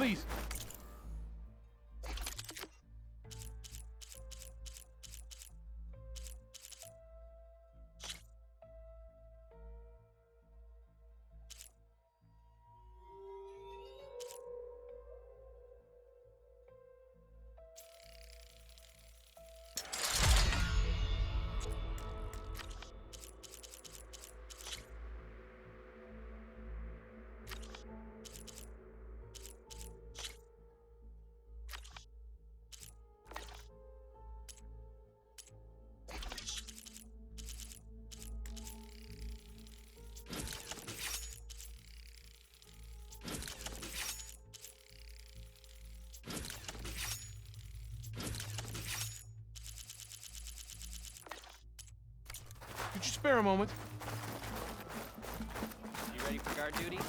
please. Could you spare a moment? You ready for guard duty?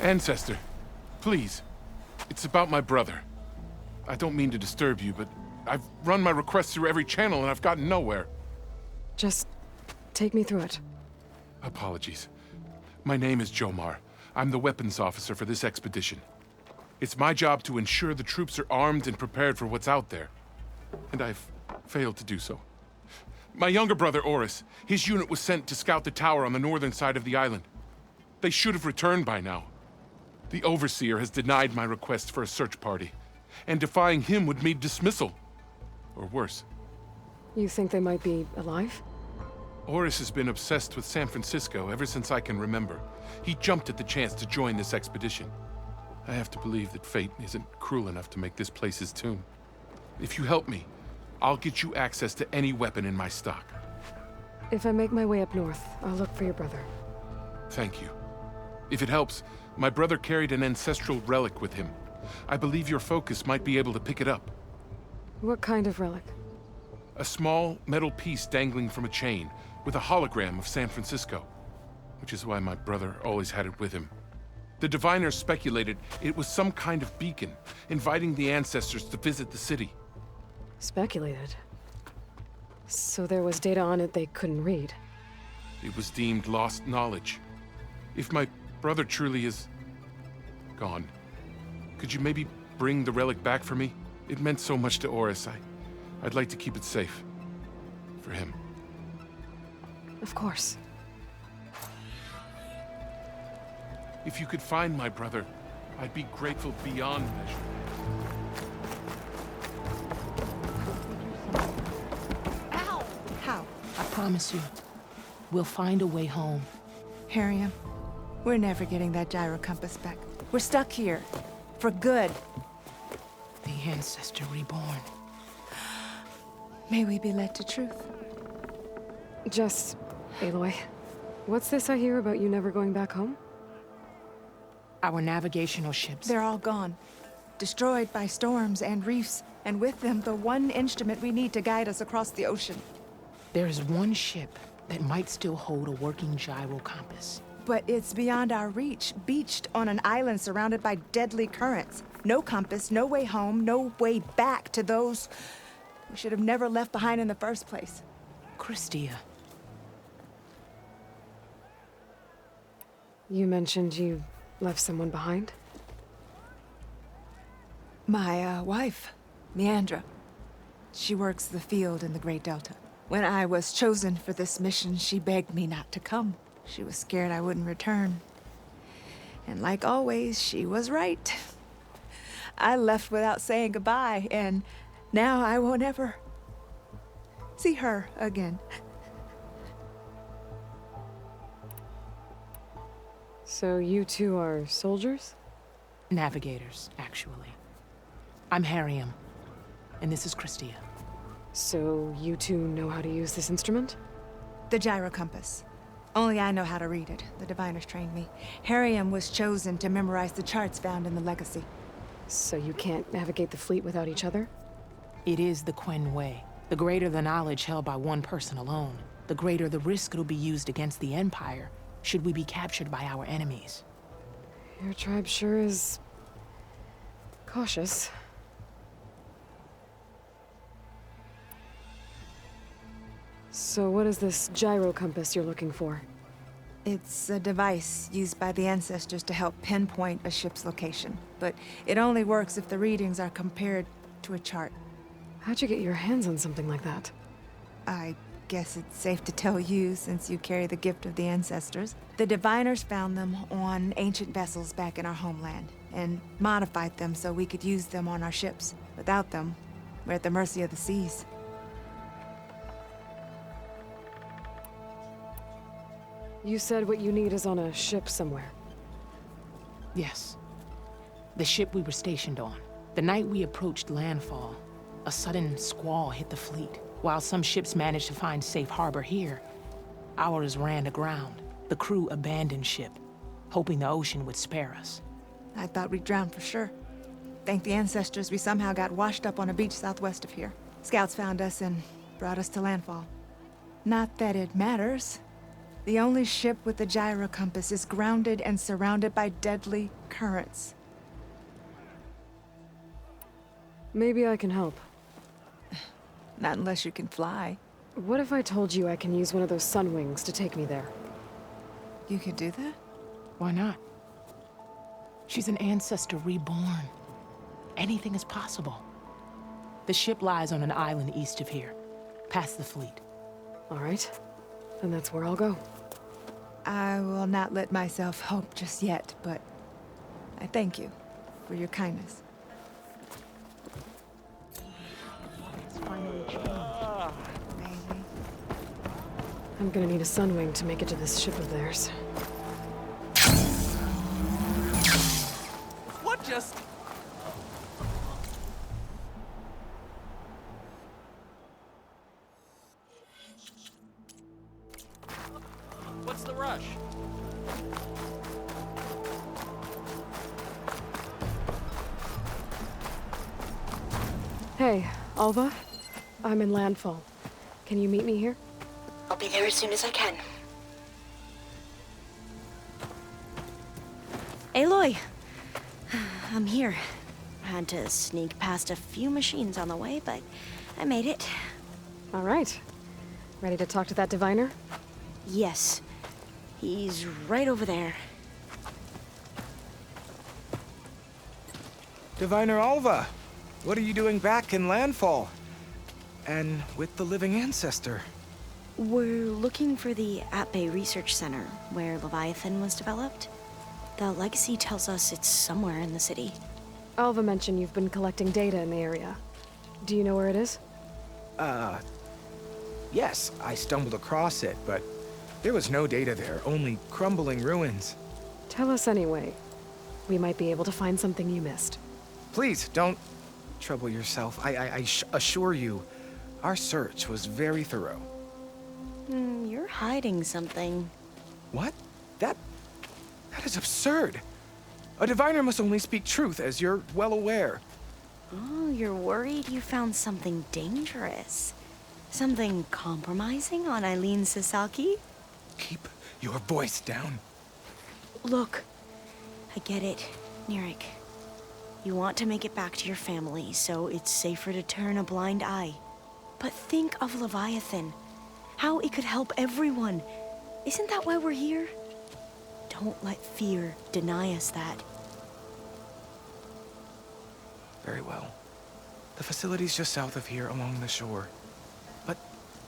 Ancestor, please. It's about my brother. I don't mean to disturb you, but I've run my requests through every channel and I've gotten nowhere. Just take me through it. Apologies. My name is Jomar. I'm the weapons officer for this expedition. It's my job to ensure the troops are armed and prepared for what's out there. And I've failed to do so. My younger brother, Oris, his unit was sent to scout the tower on the northern side of the island. They should have returned by now. The Overseer has denied my request for a search party, and defying him would mean dismissal. Or worse. You think they might be alive? Oris has been obsessed with San Francisco ever since I can remember. He jumped at the chance to join this expedition. I have to believe that fate isn't cruel enough to make this place his tomb. If you help me, I'll get you access to any weapon in my stock. If I make my way up north, I'll look for your brother. Thank you. If it helps, my brother carried an ancestral relic with him. I believe your focus might be able to pick it up. What kind of relic? A small metal piece dangling from a chain, with a hologram of San Francisco. Which is why my brother always had it with him. The diviners speculated it was some kind of beacon, inviting the ancestors to visit the city. Speculated? So there was data on it they couldn't read? It was deemed lost knowledge. If my brother truly is gone, could you maybe bring the relic back for me? It meant so much to Oris. I'd like to keep it safe. For him. Of course. If you could find my brother, I'd be grateful beyond measure. Ow! How? I promise you, we'll find a way home. Harriam, we're never getting that gyro compass back. We're stuck here. For good. The ancestor reborn. May we be led to truth. Just, Aloy, what's this I hear about you never going back home? Our navigational ships. They're all gone. Destroyed by storms and reefs, and with them the one instrument we need to guide us across the ocean. There is one ship that might still hold a working gyro compass. But it's beyond our reach, beached on an island surrounded by deadly currents. No compass, no way home, no way back to those we should have never left behind in the first place. Christia. You mentioned you left someone behind? My wife, Meandra. She works the field in the Great Delta. When I was chosen for this mission, she begged me not to come. She was scared I wouldn't return. And like always, she was right. I left without saying goodbye, and now I won't ever see her again. So you two are soldiers? Navigators, actually. I'm Harriam, and this is Christia. So you two know how to use this instrument? The gyro compass. Only I know how to read it. The diviners trained me. Harriam was chosen to memorize the charts found in the legacy. So you can't navigate the fleet without each other? It is the Quen way. The greater the knowledge held by one person alone, the greater the risk it'll be used against the Empire, should we be captured by our enemies. Your tribe sure is cautious. So what is this gyro compass you're looking for? It's a device used by the ancestors to help pinpoint a ship's location, but it only works if the readings are compared to a chart. How'd you get your hands on something like that? I guess it's safe to tell you since you carry the gift of the ancestors. The diviners found them on ancient vessels back in our homeland and modified them so we could use them on our ships. Without them, we're at the mercy of the seas. You said what you need is on a ship somewhere. Yes. The ship we were stationed on. The night we approached landfall, a sudden squall hit the fleet. While some ships managed to find safe harbor here, ours ran aground. The crew abandoned ship, hoping the ocean would spare us. I thought we'd drown for sure. Thank the ancestors, we somehow got washed up on a beach southwest of here. Scouts found us and brought us to landfall. Not that it matters. The only ship with the gyro compass is grounded and surrounded by deadly currents. Maybe I can help. Not unless you can fly. What if I told you I can use one of those sun wings to take me there? You could do that? Why not? She's an ancestor reborn. Anything is possible. The ship lies on an island east of here, past the fleet. All right, then that's where I'll go. I will not let myself hope just yet, but I thank you for your kindness. It's finally changed. Maybe. I'm gonna need a sun wing to make it to this ship of theirs. What just... What's the rush? Hey, Alva. I'm in landfall. Can you meet me here? I'll be there as soon as I can. Aloy! I'm here. Had to sneak past a few machines on the way, but I made it. All right. Ready to talk to that diviner? Yes. He's right over there. Diviner Alva, what are you doing back in landfall? And with the living ancestor? We're looking for the At-Bay Research Center, where Leviathan was developed. The legacy tells us it's somewhere in the city. Alva mentioned you've been collecting data in the area. Do you know where it is? Yes, I stumbled across it, but there was no data there, only crumbling ruins. Tell us anyway. We might be able to find something you missed. Please, don't trouble yourself. I assure you, our search was very thorough. You're hiding something. What? That is absurd. A diviner must only speak truth, as you're well aware. Oh, you're worried you found something dangerous. Something compromising on Eilen Sasaki? Keep your voice down. Look, I get it, Nirik. You want to make it back to your family, so it's safer to turn a blind eye. But think of Leviathan. How it could help everyone. Isn't that why we're here? Don't let fear deny us that. Very well. The facility's just south of here along the shore. But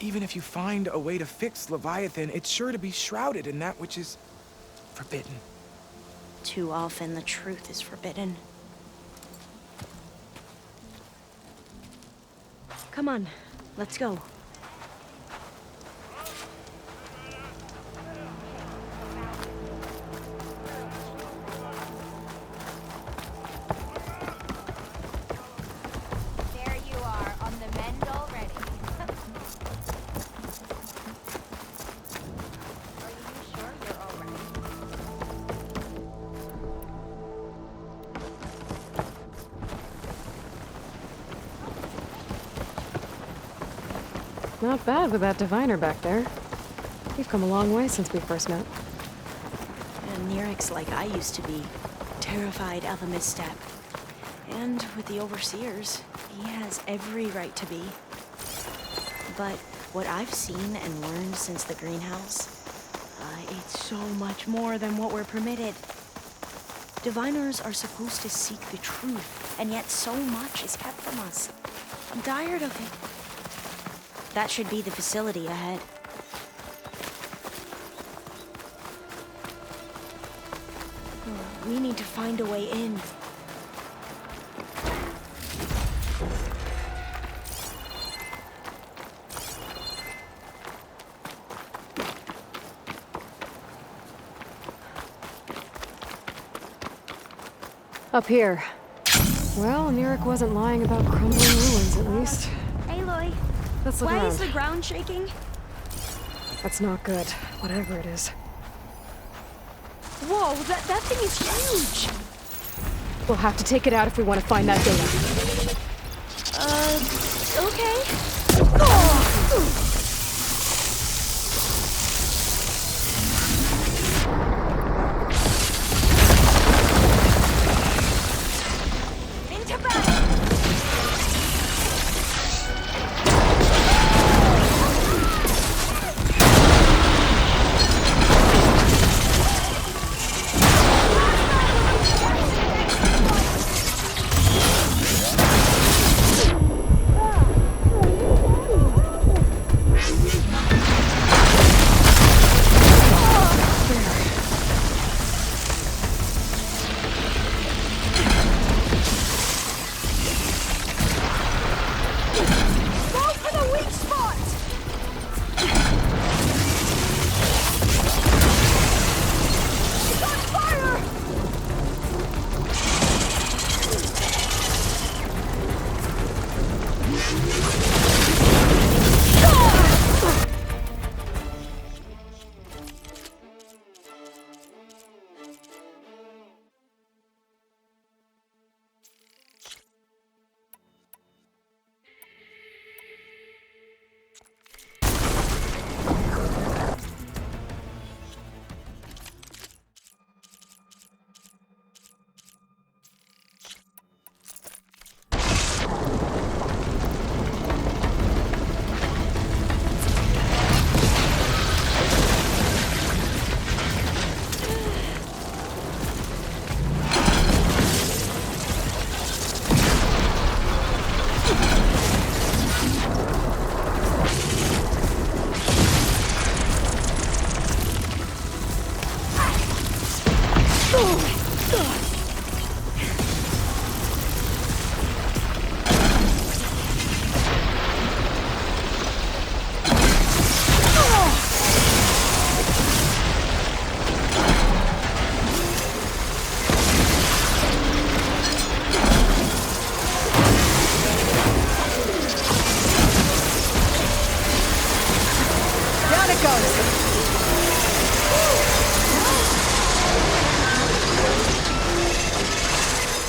even if you find a way to fix Leviathan, it's sure to be shrouded in that which is forbidden. Too often the truth is forbidden. Come on, let's go. There you are, on the mend already. Are you sure you're all right? Not bad with that diviner back there. You've come a long way since we first met. And Nirik's like I used to be, terrified of a misstep. And with the overseers, he has every right to be. But what I've seen and learned since the greenhouse, it's so much more than what we're permitted. Diviners are supposed to seek the truth, and yet so much is kept from us. I'm tired of it. That should be the facility ahead. We need to find a way in. Up here. Well, Nirik wasn't lying about crumbling ruins, at least. Aloy, Let's look why around. is the ground shaking? That's not good, whatever it is. Whoa, that thing is huge! We'll have to take it out if we want to find that data. Okay. Into battle!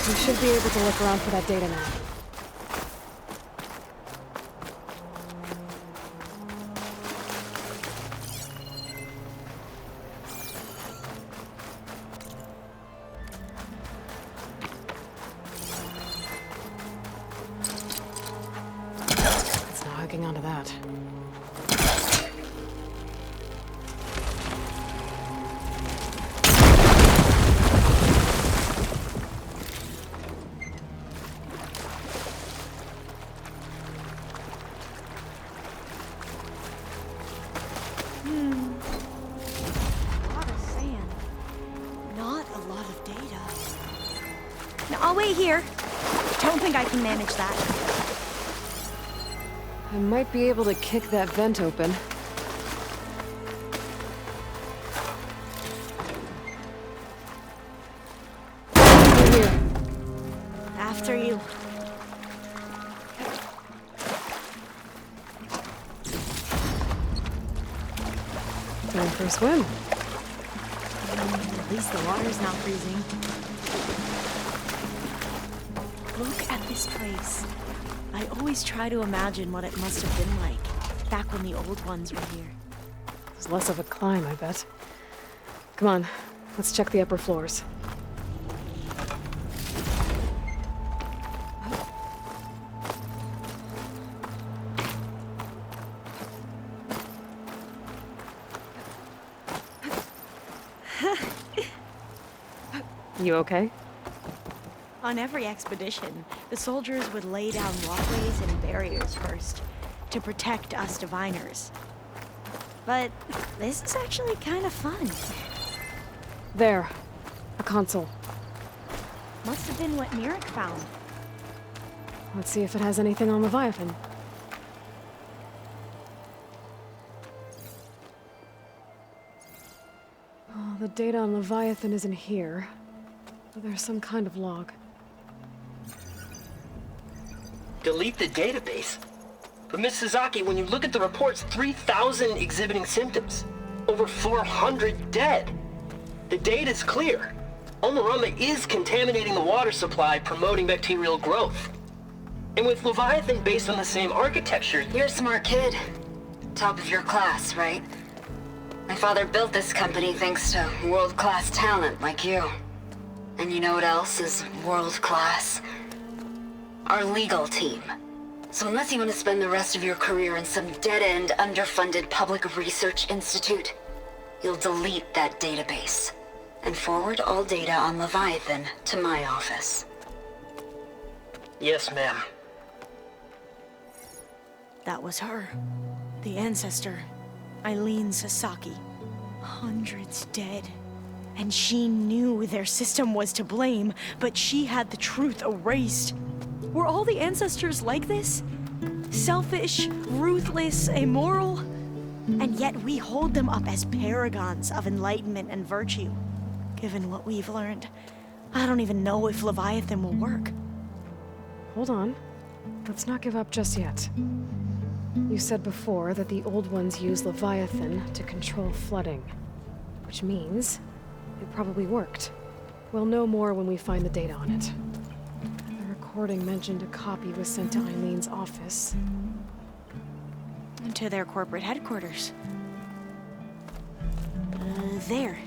We should be able to look around for that data now. It's not hooking onto that. I'll wait here. Don't think I can manage that. I might be able to kick that vent open. Over here. After you. Time for a swim. At least the water's not freezing. Look at this place. I always try to imagine what it must have been like, back when the old ones were here. It's less of a climb, I bet. Come on, let's check the upper floors. You okay? On every expedition, the soldiers would lay down walkways and barriers first, to protect us diviners. But this is actually kind of fun. There. A console. Must have been what Neric found. Let's see if it has anything on Leviathan. Oh, the data on Leviathan isn't here. But there's some kind of log. Delete the database? But Miss Sasaki, when you look at the reports, 3,000 exhibiting symptoms. Over 400 dead. The data's clear. Omarama is contaminating the water supply, promoting bacterial growth. And with Leviathan based on the same architecture... You're a smart kid. Top of your class, right? My father built this company thanks to world-class talent like you. And you know what else is world-class? Our legal team. So unless you want to spend the rest of your career in some dead-end, underfunded public research institute, you'll delete that database and forward all data on Leviathan to my office. Yes, ma'am. That was her. The ancestor. Eilen Sasaki. Hundreds dead. And she knew their system was to blame, but she had the truth erased. Were all the ancestors like this? Selfish, ruthless, immoral? And yet we hold them up as paragons of enlightenment and virtue. Given what we've learned, I don't even know if Leviathan will work. Hold on. Let's not give up just yet. You said before that the old ones use Leviathan to control flooding. Which means it probably worked. We'll know more when we find the data on it. The recording mentioned a copy was sent to Eileen's office. To their corporate headquarters. There.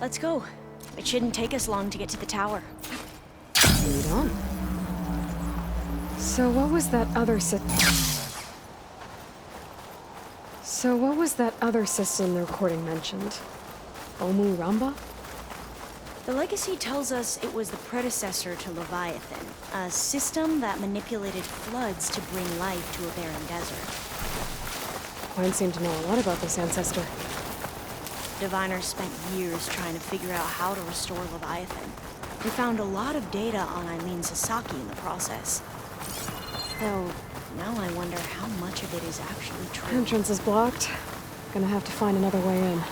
Let's go. It shouldn't take us long to get to the tower. Lead on. So what was that other system the recording mentioned? Omu Ramba? The legacy tells us it was the predecessor to Leviathan, a system that manipulated floods to bring life to a barren desert. Quine seemed to know a lot about this ancestor. Diviners spent years trying to figure out how to restore Leviathan. We found a lot of data on Eilen Sasaki in the process. Though, now I wonder how much of it is actually true. Entrance is blocked. Gonna have to find another way in.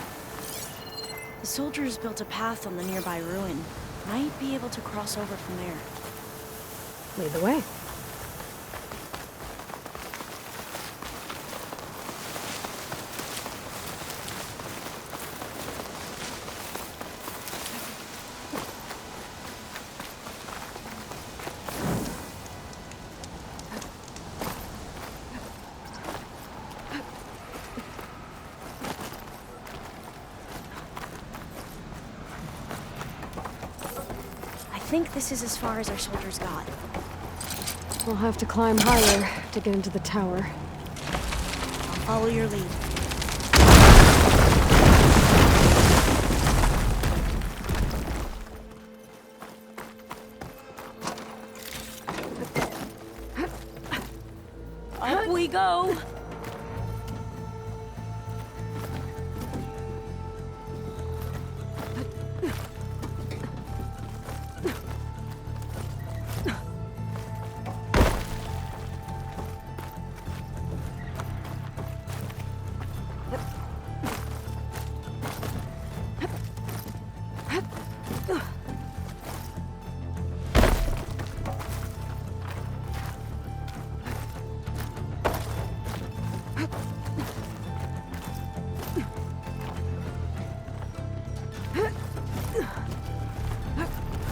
The soldiers built a path on the nearby ruin. Might be able to cross over from there. Lead the way. I think this is as far as our soldiers got. We'll have to climb higher to get into the tower. I'll follow your lead. Up we go!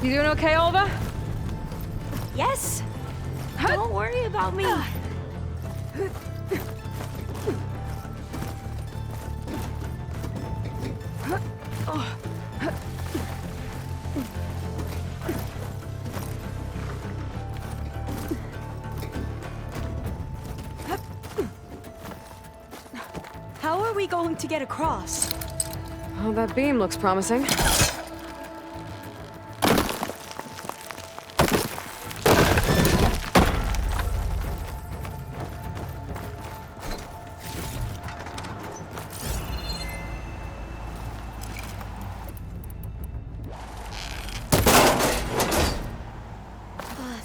You doing okay, Alva? Yes. Don't worry about me. How are we going to get across? Oh, that beam looks promising.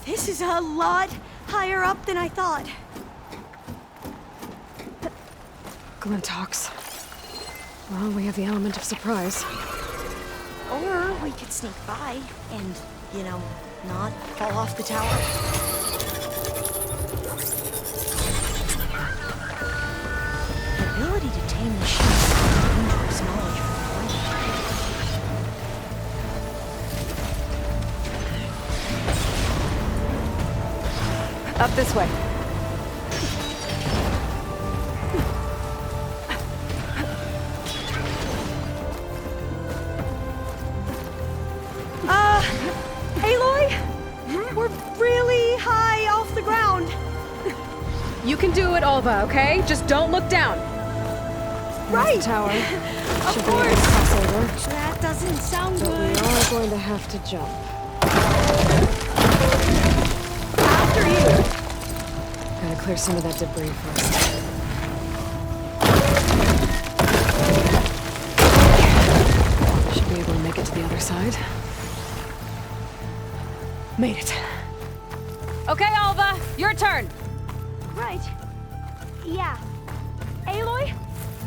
This is a lot higher up than I thought. Glintox. Well, we have the element of surprise. Or we could sneak by and, you know, not fall off the tower. The ability to tame machines is dangerous knowledge for the planet. Up this way. Aloy? We're really high off the ground. You can do it, Alva, okay? Just don't look down. Right. The tower. Of Should be able to course. cross over. That doesn't sound But we good. are going to have to jump. After you. Gotta clear some of that debris first. Should be able to make it to the other side. Made it. Okay, Alva, your turn. Right. Yeah. Aloy,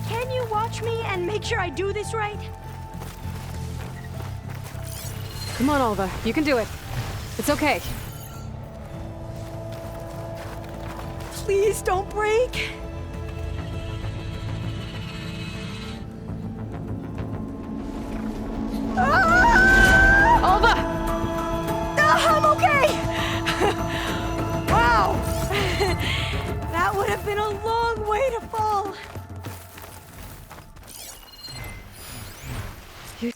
can you watch me and make sure I do this right? Come on, Alva, you can do it. It's okay. Please don't break. Alva! I'm okay! Wow! That would have been a long way to fall. You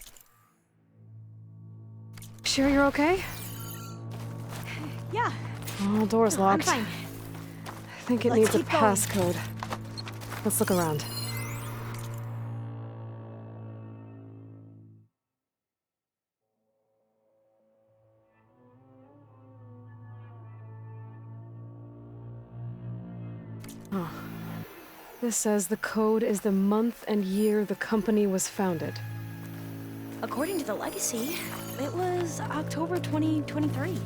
sure you're okay? Yeah, Oh, door's I'm locked. fine. I think it Let's needs a keep going. passcode. Let's look around. Oh. This says the code is the month and year the company was founded. According to the legacy, it was October 2023.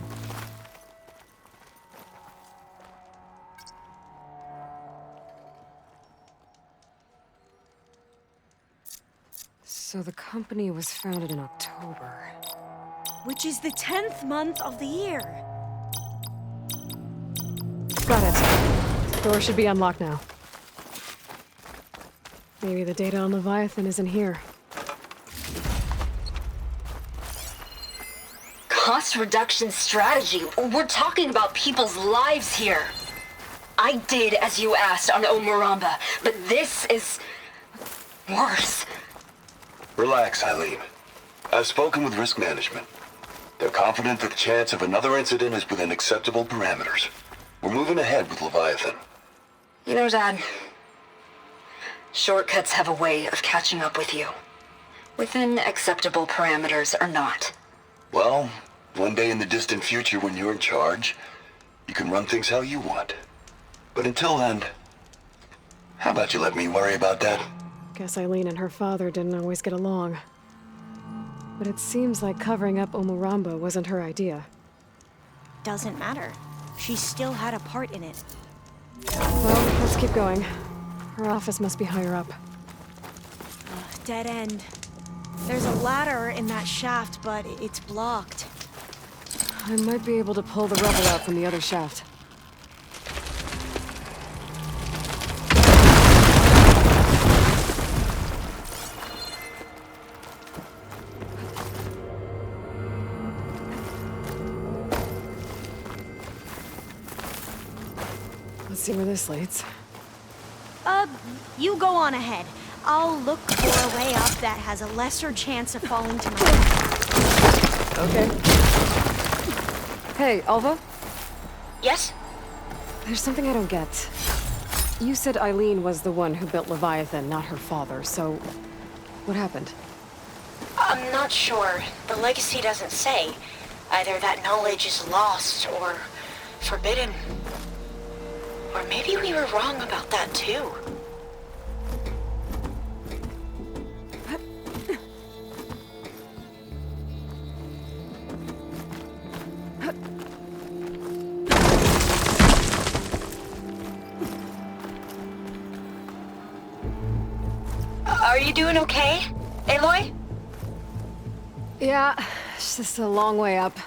So the company was founded in October. Which is the 10th month of the year. Got it. Door should be unlocked now. Maybe the data on Leviathan is in here. Cost reduction strategy. We're talking about people's lives here. I did as you asked on Omuramba, but this is worse. Relax, Eilen. I've spoken with risk management. They're confident that the chance of another incident is within acceptable parameters. We're moving ahead with Leviathan. You know, Dad, shortcuts have a way of catching up with you. Within acceptable parameters or not. Well, one day in the distant future when you're in charge, you can run things how you want. But until then, how about you let me worry about that? Guess Eilen and her father didn't always get along. But it seems like covering up Omuramba wasn't her idea. Doesn't matter. She still had a part in it. Well, let's keep going. Her office must be higher up. Dead end. There's a ladder in that shaft, but it's blocked. I might be able to pull the rubble out from the other shaft. Let's see where this leads. You go on ahead. I'll look for a way up that has a lesser chance of falling to my death. Okay. Hey, Alva? Yes? There's something I don't get. You said Eilen was the one who built Leviathan, not her father, so... what happened? I'm not sure. The legacy doesn't say. Either that knowledge is lost or forbidden. Or maybe we were wrong about that too. Are you doing okay, Aloy? Yeah, it's just a long way up.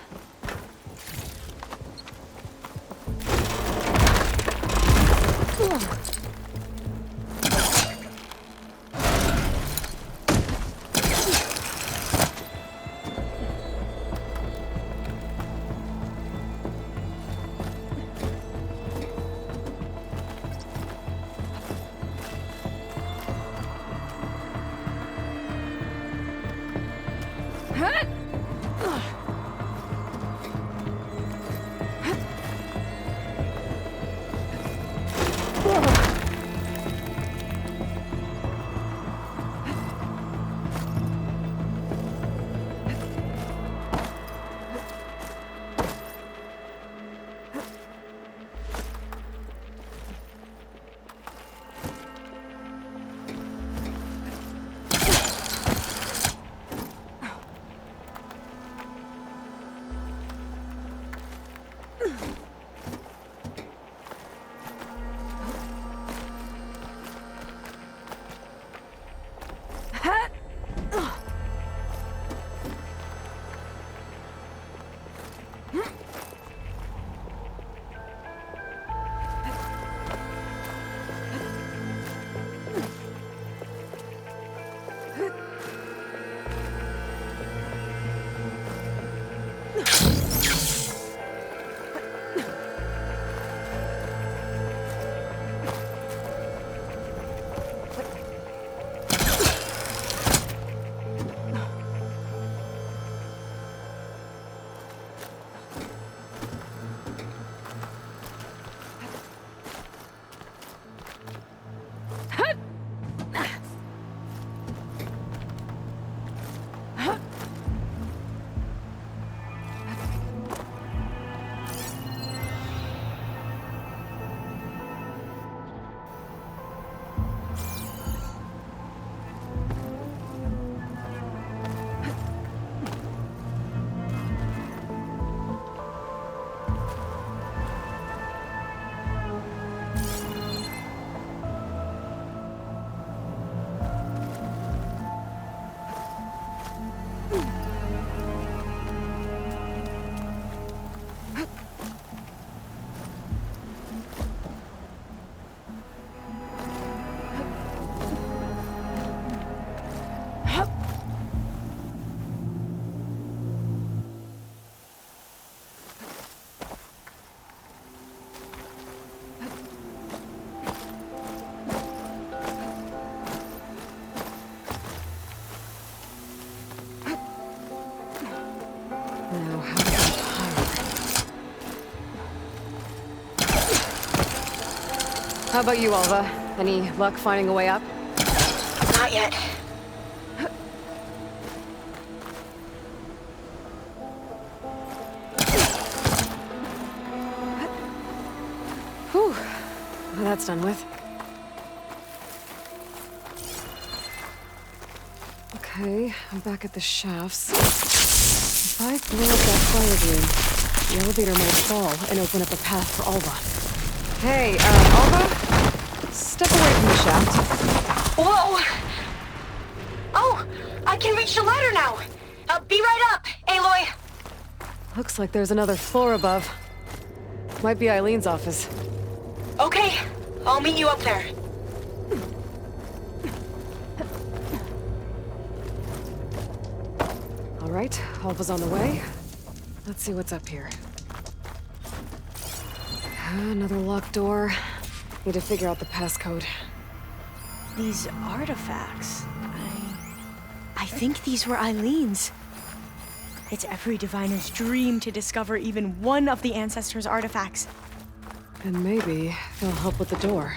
Now, how do I hide? How about you, Alva? Any luck finding a way up? Not yet. Whew. Well, that's done with. Okay, I'm back at the shafts. If I blow up that fire room, the elevator might fall and open up a path for Alva. Hey, Alva? Step away from the shaft. Whoa! Oh, I can reach the ladder now. Be right up, Aloy. Looks like there's another floor above. Might be Eileen's office. Okay, I'll meet you up there. All right, Alva's on the way. Let's see what's up here. Another locked door. Need to figure out the passcode. These artifacts, I think these were Eileen's. It's every diviner's dream to discover even one of the ancestors' artifacts. And maybe they'll help with the door.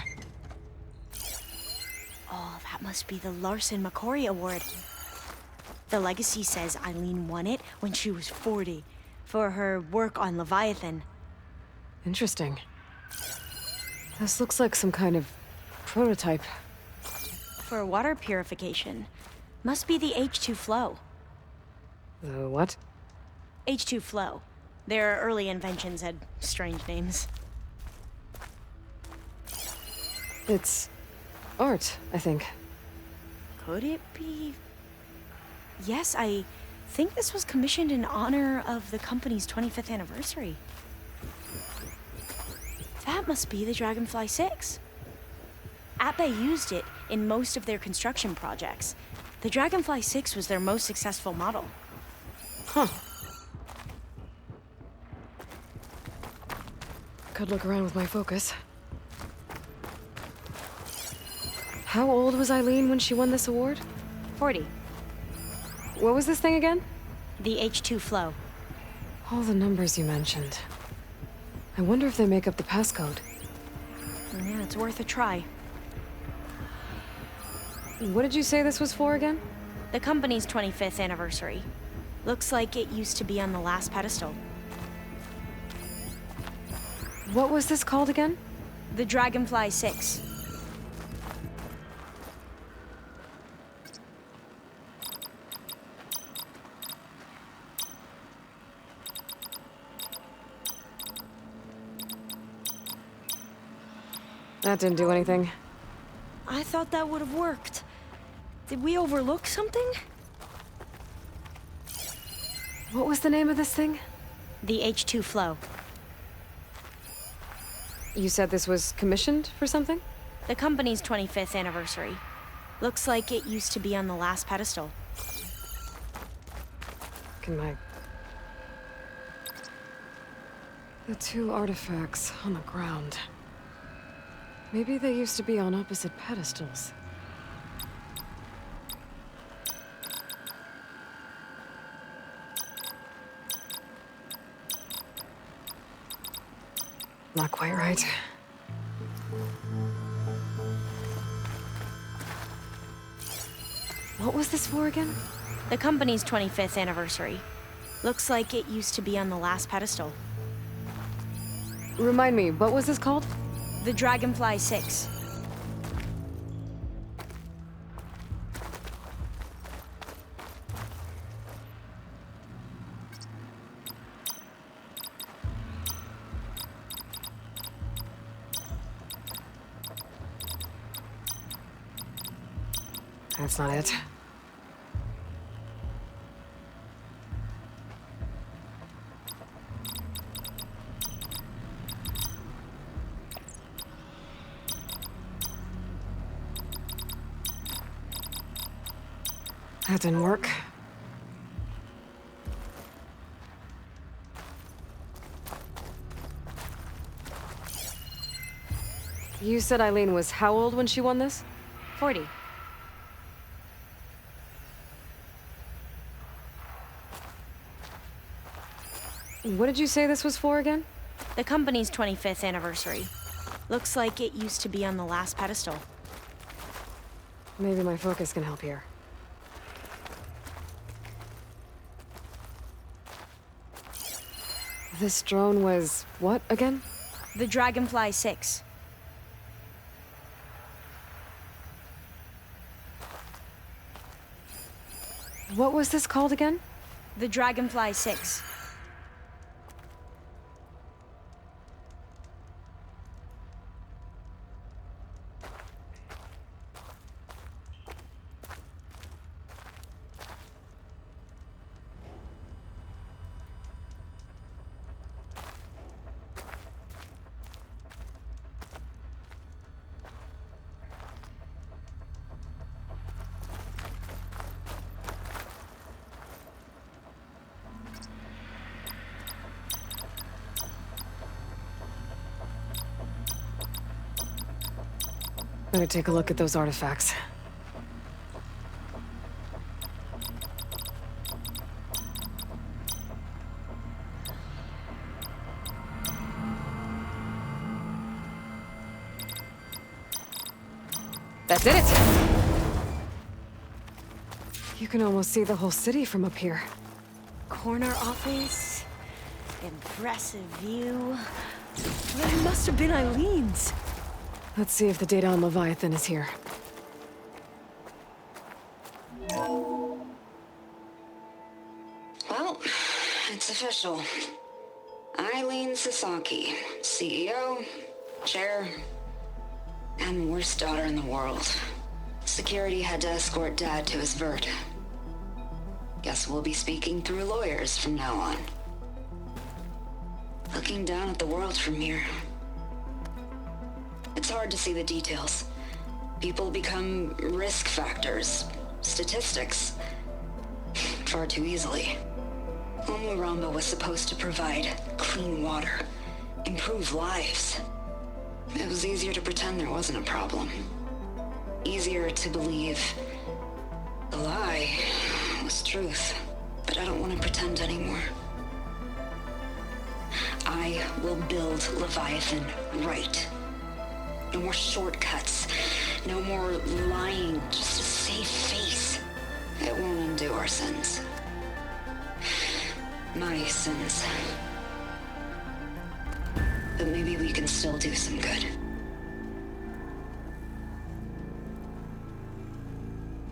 Oh, that must be the Larson McCory Award. The legacy says Eilen won it when she was 40 for her work on Leviathan. Interesting. This looks like some kind of prototype. For water purification. Must be the H2 flow. The what? H2 flow. Their early inventions had strange names. It's art, I think. Could it be? Yes, I think this was commissioned in honor of the company's 25th anniversary. That must be the Dragonfly 6. Ape used it in most of their construction projects. The Dragonfly 6 was their most successful model. Huh. Could look around with my focus. How old was Eilen when she won this award? 40. What was this thing again? The H2 flow. All the numbers you mentioned. I wonder if they make up the passcode. Yeah, it's worth a try. What did you say this was for again? The company's 25th anniversary. Looks like it used to be on the last pedestal. What was this called again? The Dragonfly 6. That didn't do anything. I thought that would have worked. Did we overlook something? What was the name of this thing? The H2 flow. You said this was commissioned for something? The company's 25th anniversary. Looks like it used to be on the last pedestal. Can I... The two artifacts on the ground. Maybe they used to be on opposite pedestals. Not quite right. What was this for again? The company's 25th anniversary. Looks like it used to be on the last pedestal. Remind me, what was this called? The Dragonfly 6. That's not it. That didn't work. You said Eilen was how old when she won this? 40. What did you say this was for again? The company's 25th anniversary. Looks like it used to be on the last pedestal. Maybe my focus can help here. This drone was what again? The Dragonfly 6. What was this called again? The Dragonfly 6. Let me take a look at those artifacts. That did it! You can almost see the whole city from up here. Corner office. Impressive view. That must have been Eileen's. Let's see if the data on Leviathan is here. Well, it's official. Eilen Sasaki, CEO, chair, and worst daughter in the world. Security had to escort Dad to his vert. Guess we'll be speaking through lawyers from now on. Looking down at the world from here. It's hard to see the details. People become risk factors, statistics, far too easily. Omuramba was supposed to provide clean water, improve lives. It was easier to pretend there wasn't a problem. Easier to believe the lie was truth. But I don't want to pretend anymore. I will build Leviathan right. No more shortcuts. No more lying just to save face. It won't undo our sins. My sins. But maybe we can still do some good.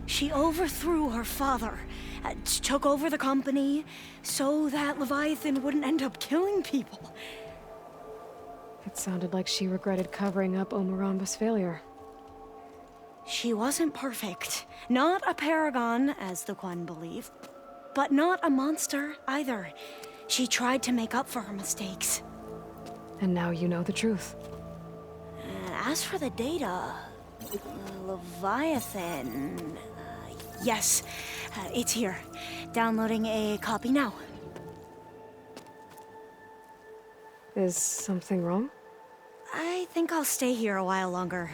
She overthrew her father, took over the company, so that Leviathan wouldn't end up killing people. It sounded like she regretted covering up Omuramba's failure. She wasn't perfect. Not a paragon, as the Quan believe. But not a monster, either. She tried to make up for her mistakes. And now you know the truth. As for the data... Leviathan... yes, it's here. Downloading a copy now. Is something wrong? I think I'll stay here a while longer.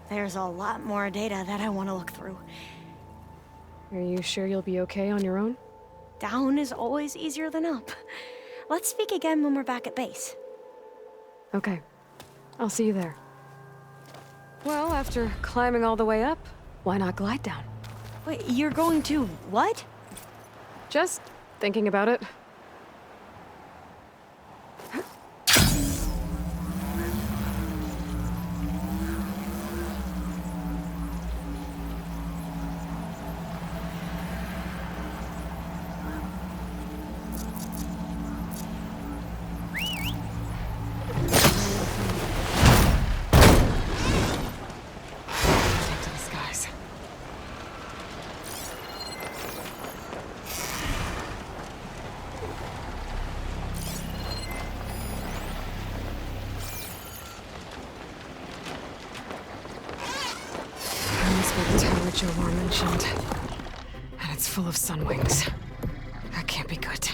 There's a lot more data that I want to look through. Are you sure you'll be okay on your own? Down is always easier than up. Let's speak again when we're back at base. Okay. I'll see you there. Well, after climbing all the way up, why not glide down? Wait, you're going to what? Just thinking about it. The tower Jomar mentioned. And it's full of sun wings. That can't be good.